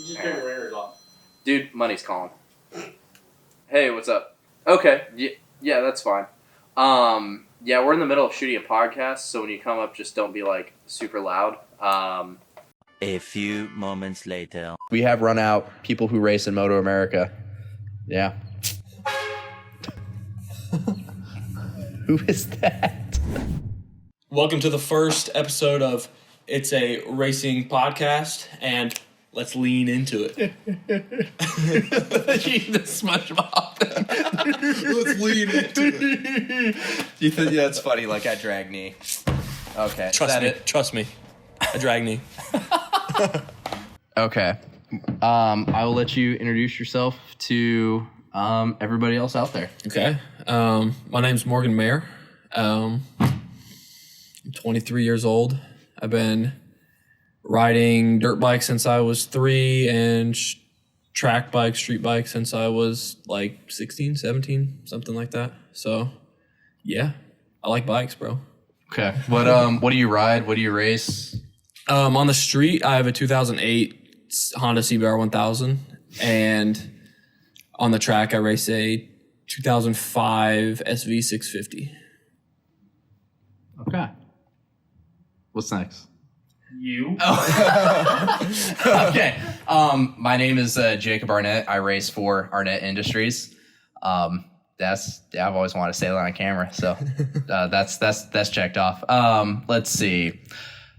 You just turn your ringers off. Dude, money's calling. Hey, what's up? Okay, yeah, that's fine. Yeah, we're in the middle of shooting a podcast, so when you come up, just don't be, like, super loud. A few moments later. We have run out people who race in Moto America. Yeah. Who is that? Welcome to the first episode of It's a Racing Podcast, and let's lean into it. The SpongeBob thing. Let's lean into it. You think that's funny? Like I drag knee. Okay. Trust me. I drag knee. Okay. I will let you introduce yourself to everybody else out there. Okay. My name's Morgan Mayer. I'm 23 years old. I've been riding dirt bikes since I was 3 and track bikes, street bikes since I was like 16, 17, something like that. So, yeah, I like bikes, bro. Okay. What do you ride? What do you race? On the street, I have a 2008 Honda CBR 1000, and on the track, I race a 2005 SV 650. Okay. What's next? You? Oh. Okay. My name is Jacob Arnett. I race for Arnett Industries. I've always wanted to say that on camera, so that's checked off. Let's see.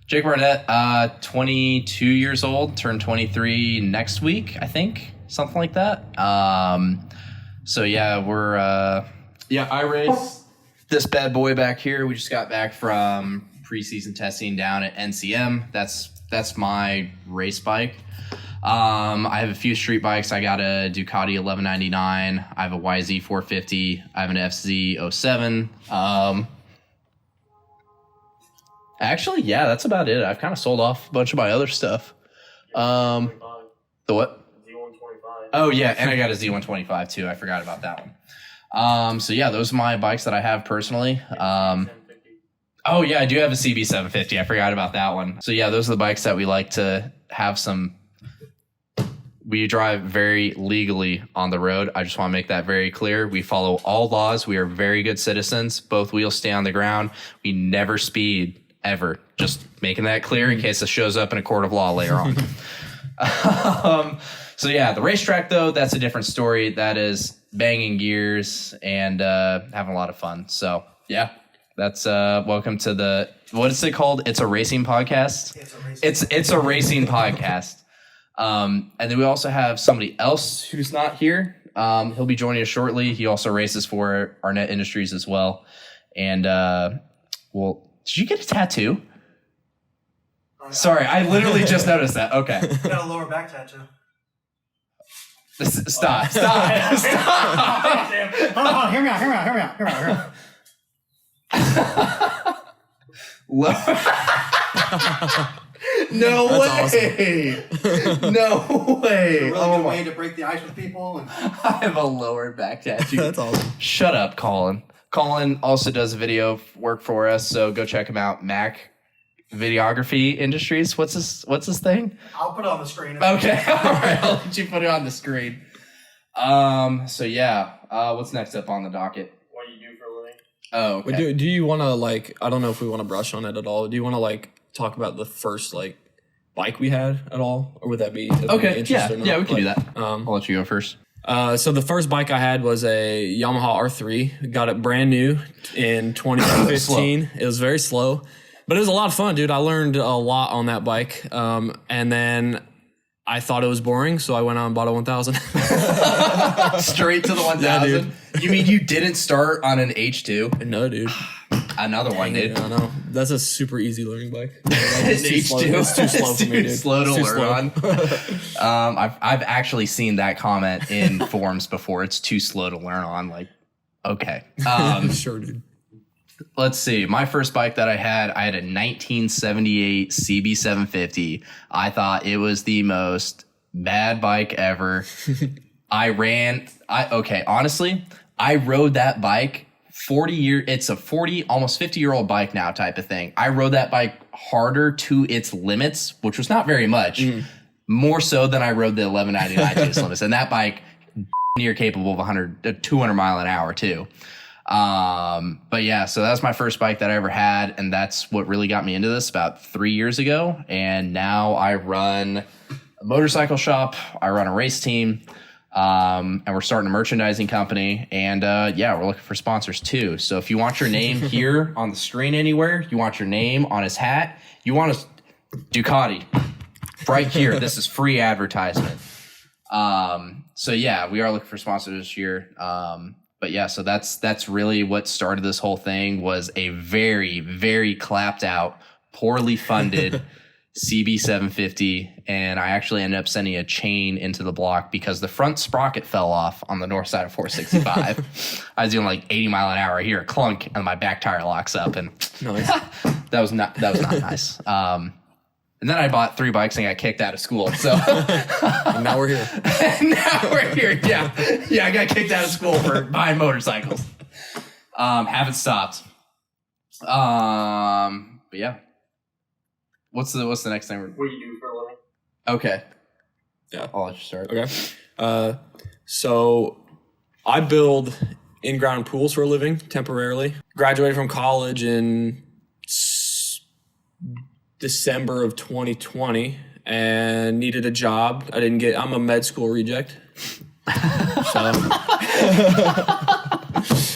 Jacob Arnett, 22 years old, turned 23 next week, I think, something like that. So yeah, I race this bad boy back here. We just got back from preseason testing down at NCM. That's my race bike. I have a few street bikes. I got a Ducati 1199. I have a YZ 450. I have an FZ 07. Actually, yeah, that's about it. I've kind of sold off a bunch of my other stuff. The what? Z125. Oh yeah, and I got a Z125 too. I forgot about that one. So yeah, those are my bikes that I have personally. Oh yeah, I do have a CB750. I forgot about that one. So yeah, those are the bikes that we like to have some. We drive very legally on the road. I just want to make that very clear. We follow all laws. We are very good citizens. Both wheels stay on the ground. We never speed, ever. Just making that clear in case it shows up in a court of law later on. So yeah, the racetrack though, that's a different story. That is banging gears and having a lot of fun. So yeah. That's welcome to the, what is it called? It's a racing podcast. It's a racing podcast. And then we also have somebody else who's not here. He'll be joining us shortly. He also races for Arnett Industries as well. And well, did you get a tattoo? Sorry, I literally just noticed that. Okay. Got a lower back tattoo. Stop. Hold on, hear me out. No That's way. No way. Really good way to break the ice with people. And I have a lower back tattoo. That's awesome. Shut up, Colin. Colin also does video work for us, so go check him out. Mac Videography Industries. What's his thing? I'll put it on the screen. Okay. All right. I'll let you put it on the screen. So yeah. What's next up on the docket? What do you do for a living? Oh, okay. Do you want to, like, I don't know if we want to brush on it at all. Do you want to, like, talk about the first, like, bike we had at all? Or would that be Okay. interest or not? Yeah, we can do Like, that. I'll let you go first. So the first bike I had was a Yamaha R3. Got it brand new in 2015. It was very slow, but it was a lot of fun, dude. I learned a lot on that bike. And then I thought it was boring, so I went out and bought a 1000. Straight to the 1000? Yeah, dude. You mean you didn't start on an H2? No, dude. Another one, dude. I know. That's a super easy learning bike. It's H2. It's too slow for me, dude. Slow to It's too learn slow. on. I've actually seen that comment in forums before. It's too slow to learn on. Like, okay. Sure, dude. Let's see. My first bike that I had a 1978 CB750. I thought it was the most bad bike ever. Honestly, I rode that bike 40 year. It's a 40, almost 50-year-old bike now type of thing. I rode that bike harder to its limits, which was not very much. more so than I rode the 1199 Chase Limits, and that bike near capable of 200 mile an hour too. But yeah, so that's my first bike that I ever had, and that's what really got me into this about 3 years ago. And now I run a motorcycle shop, I run a race team, and we're starting a merchandising company. And yeah, we're looking for sponsors too. So if you want your name here on the screen anywhere, you want your name on his hat, you want a Ducati, right here. This is free advertisement. So yeah, we are looking for sponsors this year. But yeah, so that's really what started this whole thing, was a very, very clapped out, poorly funded CB 750. And I actually ended up sending a chain into the block because the front sprocket fell off on the north side of 465. I was doing like 80 mile an hour. I hear a clunk and my back tire locks up, and Nice. that was not nice. And then I bought 3 bikes and got kicked out of school. So And now we're here. now we're here. Yeah. I got kicked out of school for buying motorcycles. Haven't stopped. But yeah. What's the next thing? What do you do for a living? Okay. Yeah. I'll let you start. Okay. So I build in-ground pools for a living temporarily. Graduated from college in December of 2020 and needed a job. I'm a med school reject.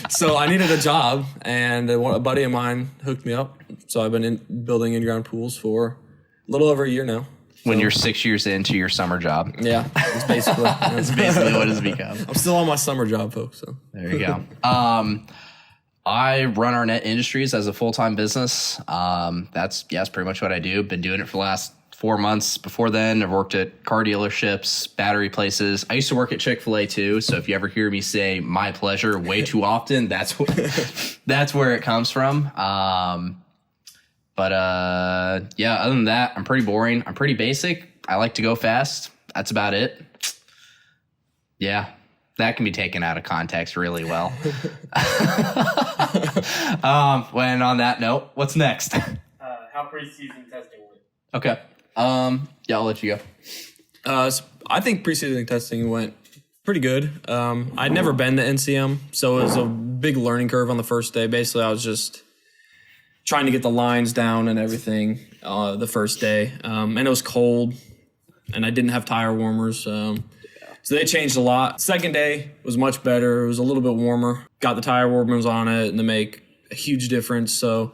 So I needed a job, and a buddy of mine hooked me up. So I've been building in-ground pools for a little over a year now. When you're 6 years into your summer job. Yeah, it's basically That's basically what it's become. I'm still on my summer job, folks. So There you go. I run Arnett Industries as a full-time business. That's pretty much what I do. Been doing it for the last 4 months. Before then, I've worked at car dealerships, battery places. I used to work at Chick-fil-A too. So if you ever hear me say "my pleasure" way too often, that's where it comes from. But yeah, other than that, I'm pretty boring. I'm pretty basic. I like to go fast. That's about it. Yeah. That can be taken out of context really well. When on that note, what's next? How preseason testing went. Okay. Yeah, I'll let you go. So I think preseason testing went pretty good. I'd never been to NCM, so it was a big learning curve on the first day. Basically, I was just trying to get the lines down and everything the first day. And it was cold, and I didn't have tire warmers. So they changed a lot. Second day was much better. It was a little bit warmer. Got the tire warmers on it, and they make a huge difference. So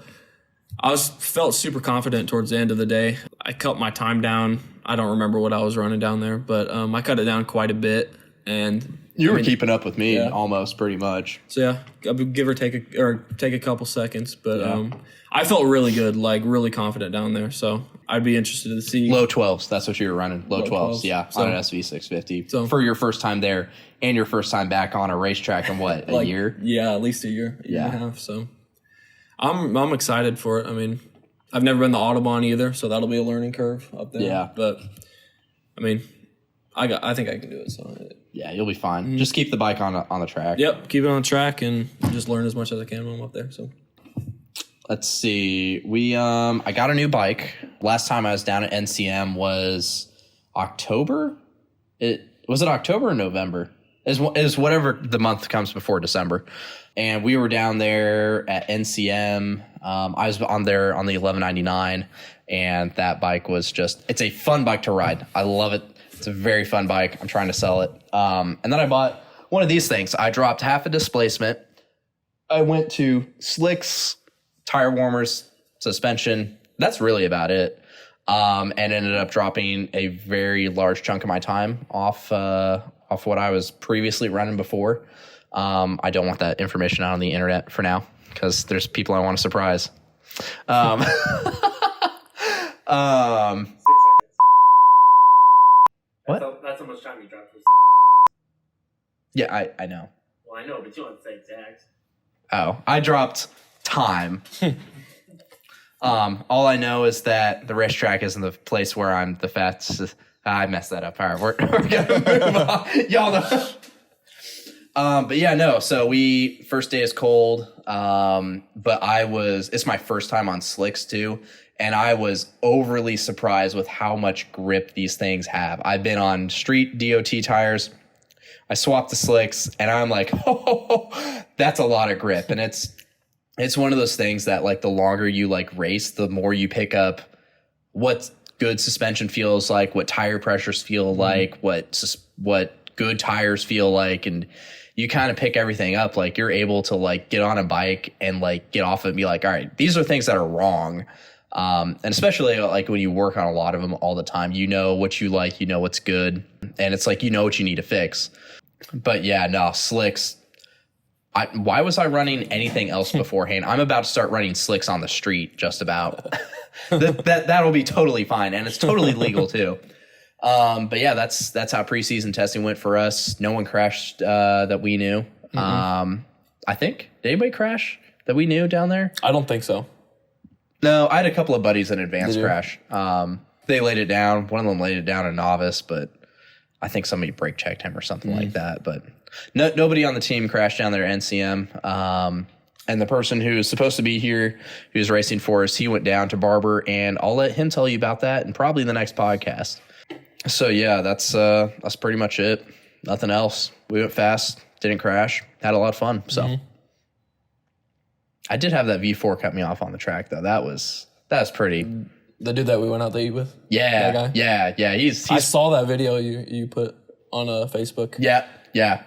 I felt super confident towards the end of the day. I cut my time down. I don't remember what I was running down there, but I cut it down quite a bit. And You were keeping up with me Yeah. almost pretty much. so yeah, I would give or take a couple seconds, but I felt really good, like really confident down there. So I'd be interested to see. Low 12s. That's what you were running. Low 12s. 12s. Yeah. So- on an SV 650. So- for your first time there and your first time back on a racetrack in what, a year? Yeah, at least a year and a Yeah. half. So I'm excited for it. I mean, I've never been to Audubon either, so that'll be a learning curve up there. Yeah. But I mean, I think I can do it. So Yeah, you'll be fine. Just keep the bike on the track. yep, keep it on track and just learn as much as I can when I'm up there. So Let's see. I got a new bike. Last time I was down at NCM was October. Was it October or November? It was whatever the month comes before December. And we were down there at NCM. I was on there on the 1199, and that bike was it's a fun bike to ride. I love it. It's a very fun bike. I'm trying to sell it. And then I bought one of these things. I dropped half a displacement. I went to slicks, tire warmers, suspension. That's really about it. And ended up dropping a very large chunk of my time off what I was previously running before. I don't want that information out on the internet for now because there's people I want to surprise. 6 seconds. What? That's how much time you dropped. Yeah, I know. Well, I know, but you don't say exact. Oh, I dropped time. All I know is that the racetrack isn't the place where I'm the fastest. I messed that up. All right, we're gonna move on. Y'all know. But yeah, no. So first day is cold. But it's my first time on slicks too. and I was overly surprised with how much grip these things have. I've been on street DOT tires. I swapped the slicks, and I'm like, oh, that's a lot of grip. And it's one of those things that, like, the longer you, like, race, the more you pick up what good suspension feels like, what tire pressures feel like, what good tires feel like, and you kind of pick everything up. Like, you're able to, like, get on a bike and, like, get off it and be like, all right, these are things that are wrong. And especially, like, when you work on a lot of them all the time, you know what you like, you know what's good, and it's like, you know what you need to fix. But yeah, no, slicks. Why was I running anything else beforehand? I'm about to start running slicks on the street, just about. That'll be totally fine, and it's totally legal too. But yeah, that's how preseason testing went for us. No one crashed that we knew. I think, did anybody crash that we knew down there? I don't think so. No, I had a couple of buddies in advanced crash. They laid it down. One of them laid it down in novice, but I think somebody brake checked him or something like that. But nobody on the team crashed down there at NCM. And the person who's supposed to be here, who's racing for us, he went down to Barber, and I'll let him tell you about that in probably the next podcast. So yeah, that's pretty much it. Nothing else. We went fast, didn't crash, had a lot of fun. So I did have that V4 cut me off on the track though. That was pretty. The dude that we went out to eat with? Yeah. That guy? Yeah. He's I saw that video you put on Facebook. Yeah.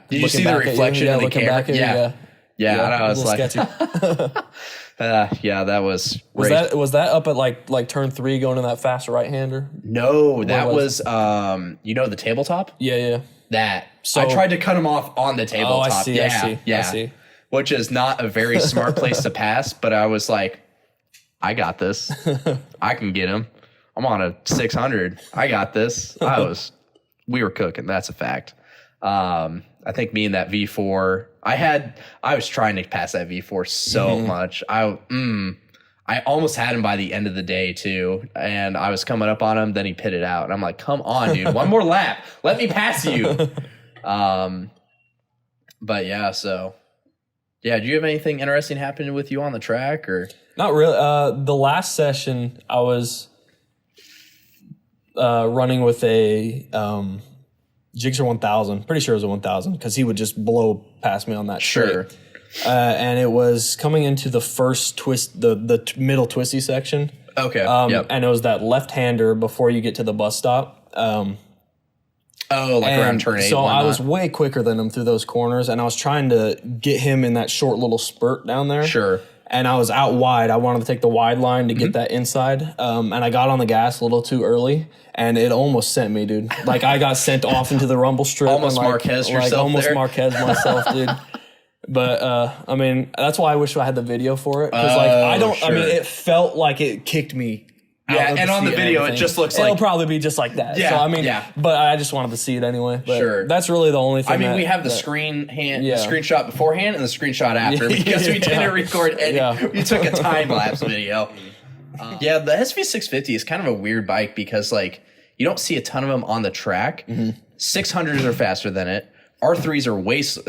Did you see the reflection in the camera? Yeah. And I was like, yeah, that was was that up at like turn 3 going in that fast right hander? No, that was the tabletop? Yeah. That. So I tried to cut him off on the tabletop. I see. I see. Which is not a very smart place to pass, but I was like, I got this. I can get him. I'm on a 600. I got this. We were cooking. That's a fact. I think me and that V4, I was trying to pass that V4 so much. I almost had him by the end of the day too. And I was coming up on him. Then he pitted out. And I'm like, come on, dude, one more lap. Let me pass you. But yeah, so yeah. Do you have anything interesting happening with you on the track or? Not really. The last session I was running with a Gixxer 1000. Pretty sure it was a 1000 because he would just blow past me on that. Sure. And it was coming into the first twist, the middle twisty section. Okay. And it was that left-hander before you get to the bus stop. Around turn 8. So I was way quicker than him through those corners, and I was trying to get him in that short little spurt down there. Sure. And I was out wide. I wanted to take the wide line to get that inside. And I got on the gas a little too early, and it almost sent me, dude. Like, I got sent off into the rumble strip. Almost Marquez yourself almost there. Marquez myself, dude. But, I mean, that's why I wish I had the video for it. Because, I mean, it felt like it kicked me. Yeah, and on the video, it just looks like... It'll probably be just like that. Yeah, so, I mean, yeah. But I just wanted to see it anyway. But sure. That's really the only thing. I mean, we have the screenshot beforehand and the screenshot after because we didn't record any. Yeah. We took a time-lapse video. Yeah, the SV650 is kind of a weird bike because, like, you don't see a ton of them on the track. 600s are faster than it. R3s are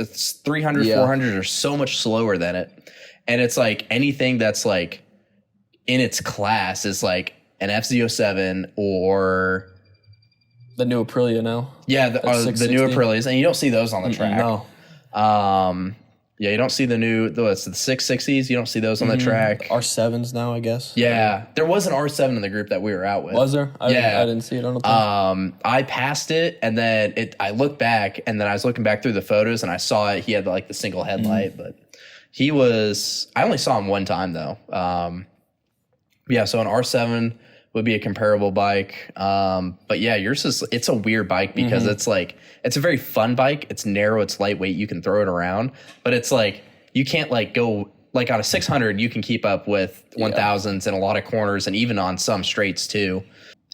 300, 400s are so much slower than it. And it's like anything that's, like, in its class is, like, an FZ07 or the new Aprilia now. Yeah, the new Aprilias, and you don't see those on the track. No. Yeah, you don't see the 660s. You don't see those on the track. R7s now, I guess. Yeah, there was an R7 in the group that we were out with. Was there? I didn't see it. I don't think. I passed it, and then I looked back, and then I was looking back through the photos, and I saw it. He had like the single headlight, but he was. I only saw him one time though. Yeah, so an R7 would be a comparable bike. But yeah, it's a weird bike because it's like, it's a very fun bike. It's narrow, it's lightweight, you can throw it around, but it's like, you can't like go, like on a 600, you can keep up with 1000s in a lot of corners and even on some straights too.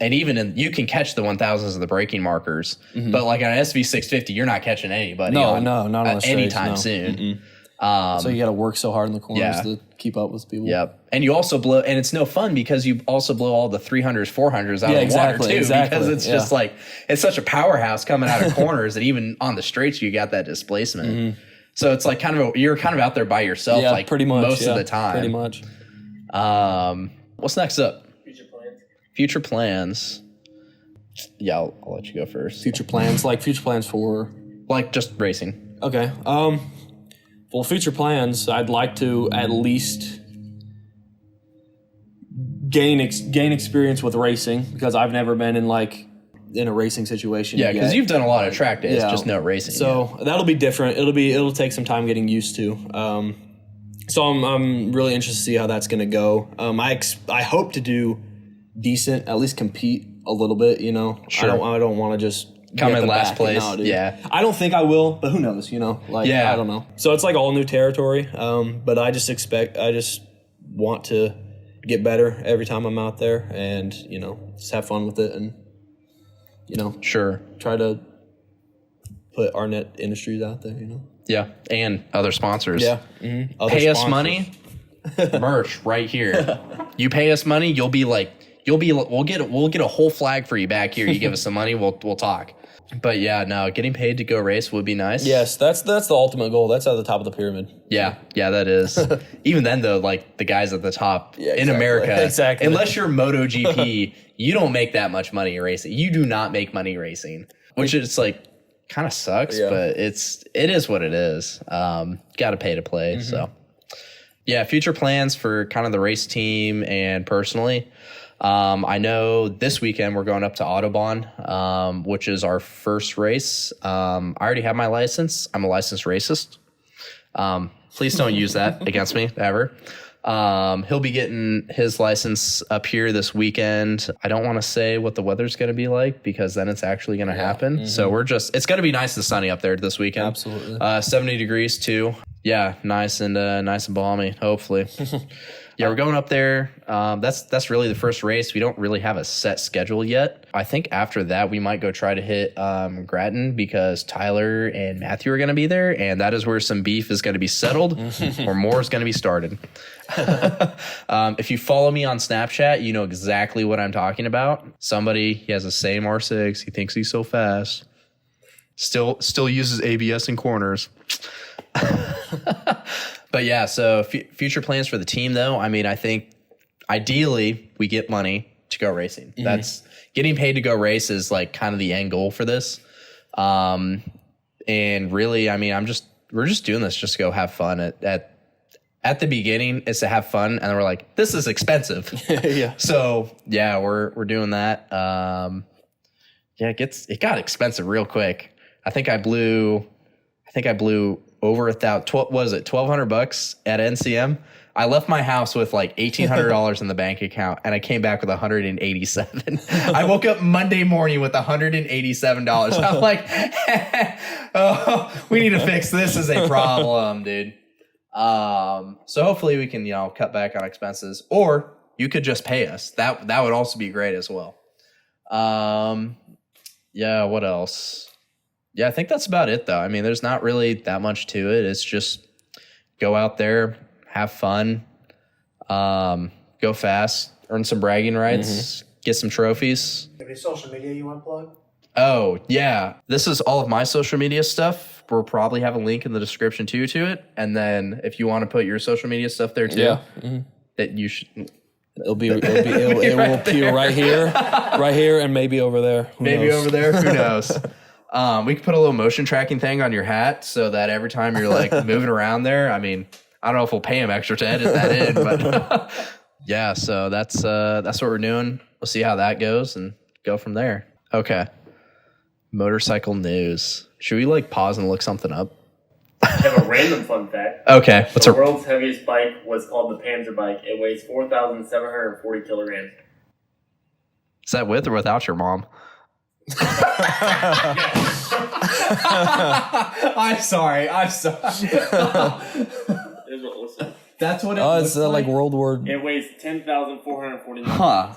And even you can catch the 1000s of the braking markers, but like on an SV650, you're not catching anybody. Not on the straights, anytime soon. So you got to work so hard in the corners to keep up with people. Yep. And you also blow, and it's no fun because you also blow all the 300s, 400s out of the water too. Because it's just like, it's such a powerhouse coming out of corners, and even on the straights, you got that displacement. So it's like you're kind of out there by yourself, like pretty much, most of the time. Pretty much. What's next up? Who's your Future plans. Yeah, I'll let you go first. Future plans for Like just racing. okay. Well, future plans. I'd like to at least gain experience with racing because I've never been in a racing situation. Yeah, because you've done a lot of track days, just no racing. So that'll be different. It'll take some time getting used to. So I'm really interested to see how that's gonna go. I hope to do decent, at least compete a little bit. You know, Sure. I don't want to just Come get in the last back. place. No, dude. Yeah. I don't think I will, but who knows? You know, Yeah. I don't know. So it's like all new territory. But I just want to get better every time I'm out there, and just have fun with it, and Sure. try to put Arnett Industries out there. Yeah, and other sponsors. Yeah. Mm-hmm. Pay us money. Merch right here. You pay us money, we'll get a whole flag for you back here. You give us some money, we'll talk. But yeah, no, getting paid to go race would be nice. Yes, that's the ultimate goal. That's at the top of the pyramid. Yeah, that is. Even then though, like the guys at the top in exactly. America, Exactly. unless you're MotoGP, you don't make that much money racing. You do not make money racing, which is kind of sucks, Yeah. but it is what it is. Got to pay to play. So yeah, future plans for kind of the race team and personally. I know this weekend we're going up to Autobahn, which is our first race. I already have my license. I'm a licensed racist. Please don't use that against me ever. He'll be getting his license up here this weekend. I don't want to say what the weather's going to be like because then it's actually going to happen. So it's going to be nice and sunny up there this weekend. Absolutely. 70 degrees too. Yeah, nice and balmy, hopefully. Yeah, we're going up there. That's really the first race. We don't really have a set schedule yet. I think after that, we might go try to hit Grattan because Tyler and Matthew are going to be there, and that is where some beef is going to be settled or more is going to be started. If you follow me on Snapchat, you know exactly what I'm talking about. He has the same R6. He thinks he's so fast. Still uses ABS in corners. But yeah, so future plans for the team, though. I mean, I think ideally we get money to go racing. That's getting paid to go race is kind of the end goal for this. And really, I mean, we're just doing this just to go have fun. At the beginning, it's to have fun, and then we're like, this is expensive. Yeah. So yeah, we're doing that. Yeah, it got expensive real quick. I think I blew over $1,200 at NCM. I left my house with $1,800 in the bank account, and I came back with $187. I woke up Monday morning with $187. I'm like, oh, we need to fix this as a problem, dude. So hopefully we can cut back on expenses, or you could just pay us. That would also be great as well. Yeah, what else? Yeah, I think that's about it, though. I mean, there's not really that much to it. It's just go out there, have fun, go fast, earn some bragging rights, get some trophies. Any social media you want to plug? Oh, yeah. This is all of my social media stuff. We'll probably have a link in the description, too, to it. And then if you want to put your social media stuff there, too, that you should... It will appear right here, and maybe over there. Who knows? Over there. Who knows? We could put a little motion tracking thing on your hat so that every time you're moving around there, I mean, I don't know if we'll pay him extra to edit that in, but yeah, so that's what we're doing. We'll see how that goes and go from there. Okay. Motorcycle news. Should we pause and look something up? I have a random fun fact. Okay. The world's heaviest bike was called the Panzer bike. It weighs 4,740 kilograms. Is that with or without your mom? I'm sorry. Here's what it looks like. That's what it Oh, looks it's like World War. It weighs 10,449. Huh.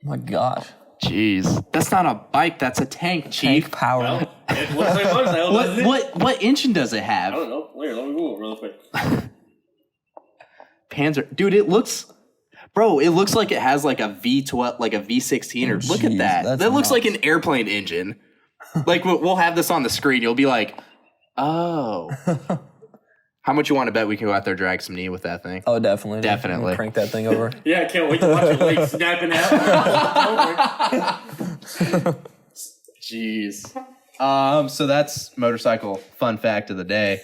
My gosh. Jeez. That's not a bike. That's a tank, Chief. Tank power. Well, it looks like a motorcycle, doesn't it? What engine does it I have? don't know. Here, let me Google it really quick. Panzer. Dude, it looks like it has a V12, a V16 or look at that. That looks like an airplane engine. We'll have this on the screen. You'll be like, oh. How much you want to bet we can go out there drag some knee with that thing? Oh, definitely. Definitely. We'll crank that thing over. Yeah, I can't wait to watch it like snapping out. Jeez. So that's motorcycle fun fact of the day.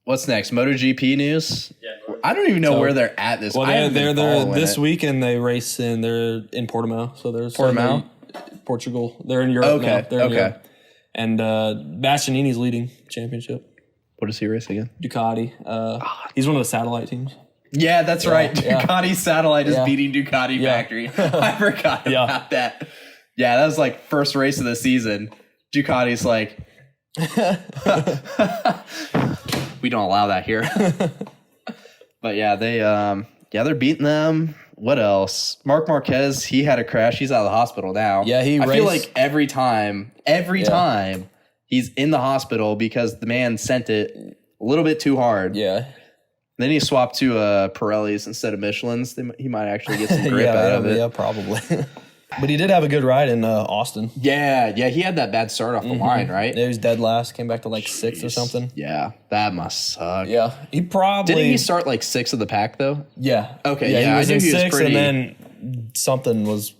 What's next? MotoGP news? Yeah. I don't even know where they're at this. Well, I haven't they're been there following this it. weekend. They race in. They're in Portimao. So there's Portimao? Portugal. They're in Europe now. Okay. They're in Okay. Europe. And Bastianini's leading championship. What does he race again? Ducati. He's one of the satellite teams. Yeah, that's right. yeah. Ducati Satellite is Yeah. beating Ducati Yeah. Factory. I forgot Yeah. about that. Yeah, that was like first race of the season. Ducati's like, we don't allow that here. But yeah, they're beating them. What else? Marc Marquez, he had a crash. He's out of the hospital now. Yeah, I feel raced- like every time he's in the hospital because the man sent it a little bit too hard. Yeah. Then he swapped to Pirellis instead of Michelin's. He might actually get some grip out of it. Yeah, probably. But he did have a good ride in Austin. Yeah, he had that bad start off the line, right? Yeah, he was dead last. Came back to like 6th or something. Yeah, that must suck. Yeah, he probably Didn't he start like 6th of the pack though? Yeah. Okay, Yeah, yeah, he was I knew in he was 6th, pretty- and then something was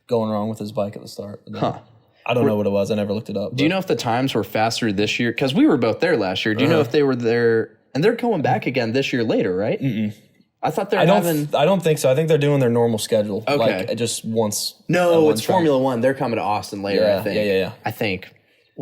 going wrong with his bike at the start. And then- Huh. I don't know what it was. I never looked it up. Do you know if the times were faster this year? Because we were both there last year. Do you know if they were there? And they're going back again this year later, right? Mm-mm. I thought they're I having... don't think so. I think they're doing their normal schedule. Okay. Like just once. No, one it's track. Formula One. They're coming to Austin later, Yeah, I think. yeah. I think.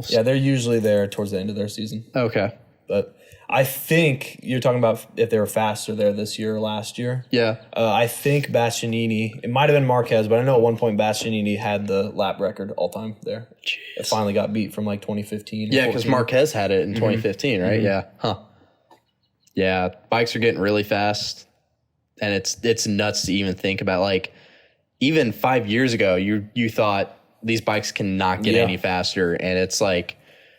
Yeah, they're usually there towards the end of their season. Okay. But I think you're talking about if they were faster there this year or last year. Yeah. I think Bastianini, it might have been Marquez, but I know at one point Bastianini had the lap record all time there. It finally got beat from like 2015. Yeah, because 14. Marquez had it in 2015, right? Yeah. Huh. Yeah, bikes are getting really fast, and it's nuts to even think about. Like, even 5 years ago, you thought these bikes cannot get any faster, and it's like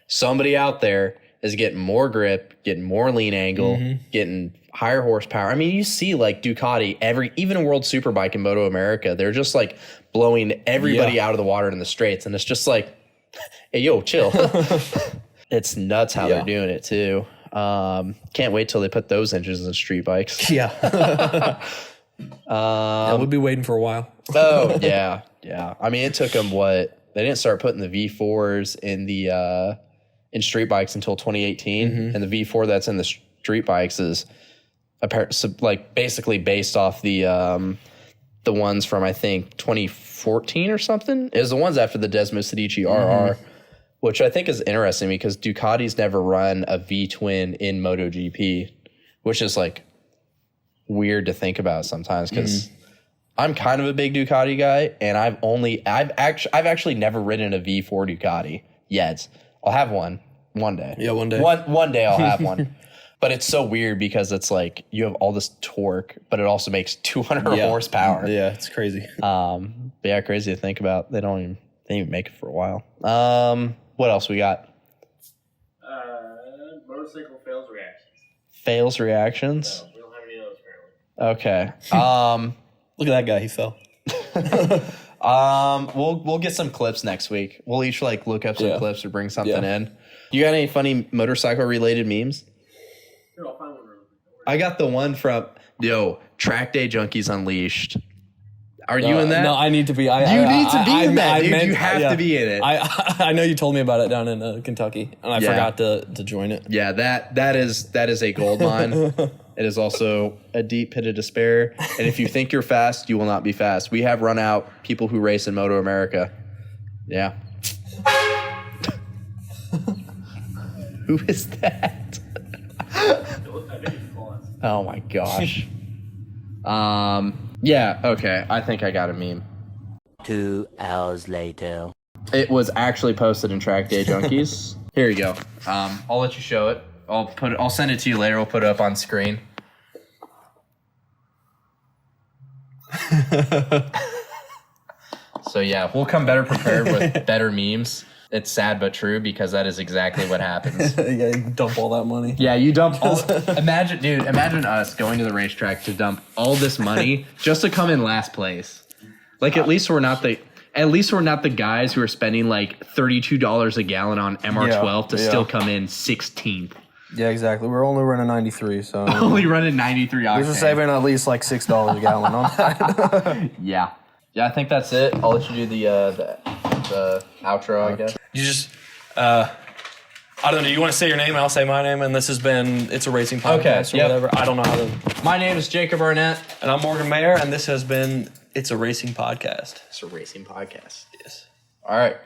somebody out there is getting more grip, getting more lean angle, getting higher horsepower. I mean, you see like Ducati, even a World Superbike in Moto America, they're just like blowing everybody out of the water in the straights, and it's just like, hey, yo, chill. It's nuts how they're doing it too. Can't wait till they put those engines in street bikes. Yeah. We'll be waiting for a while. Oh yeah. I mean, it took them they didn't start putting the V4s in street bikes until 2018, and the V4 that's in the street bikes is like basically based off the ones from I think 2014 or something. It was the ones after the Desmo Sedici RR. Which I think is interesting because Ducati's never run a V-twin in MotoGP, which is like weird to think about sometimes because I'm kind of a big Ducati guy, and I've actually never ridden a V4 Ducati yet. I'll have one day. Yeah, one day. One day I'll have one. But it's so weird because it's like you have all this torque, but it also makes 200 horsepower. Yeah, it's crazy. But yeah, crazy to think about. They didn't even make it for a while. What else we got? Motorcycle fails reactions. Fails reactions. No, we don't have any of those apparently. Okay. Look at that guy. He fell. We'll get some clips next week. We'll each like look up some clips or bring something Yeah. in. You got any funny motorcycle related memes? Here, I'll find one real quick. I got the one from Track Day Junkies Unleashed. Are you in that? No, I need to be. You need to be in that, dude. You have to be in it. I know you told me about it down in Kentucky, and I forgot to join it. Yeah, that is a gold mine. It is also a deep pit of despair. And if you think you're fast, you will not be fast. We have run out people who race in Moto America. Yeah. Who is that? I think it's called. Oh my gosh. Yeah, okay. I think I got a meme. 2 hours later. It was actually posted in Track Day Junkies. Here you go. I'll let you show it. I'll send it to you later. We'll put it up on screen. So yeah, we'll come better prepared with better memes. It's sad but true because that is exactly what happens. Yeah, you dump all that money. Yeah, you dump all. Imagine us going to the racetrack to dump all this money just to come in last place. Like at least we're not the guys who are spending like $32 a gallon on MR12 to still come in 16th. Yeah, exactly. We're only running 93, so Only running 93 octane. we're just saving at least like $6 a gallon on that. Yeah. Yeah, I think that's it. I'll let you do the outro, I guess. You just, I don't know. You want to say your name and I'll say my name, and this has been It's a Racing Podcast or whatever. I don't know how to. My name is Jacob Arnett. And I'm Morgan Mayer, and this has been It's a Racing Podcast. It's a racing podcast. Yes. All right.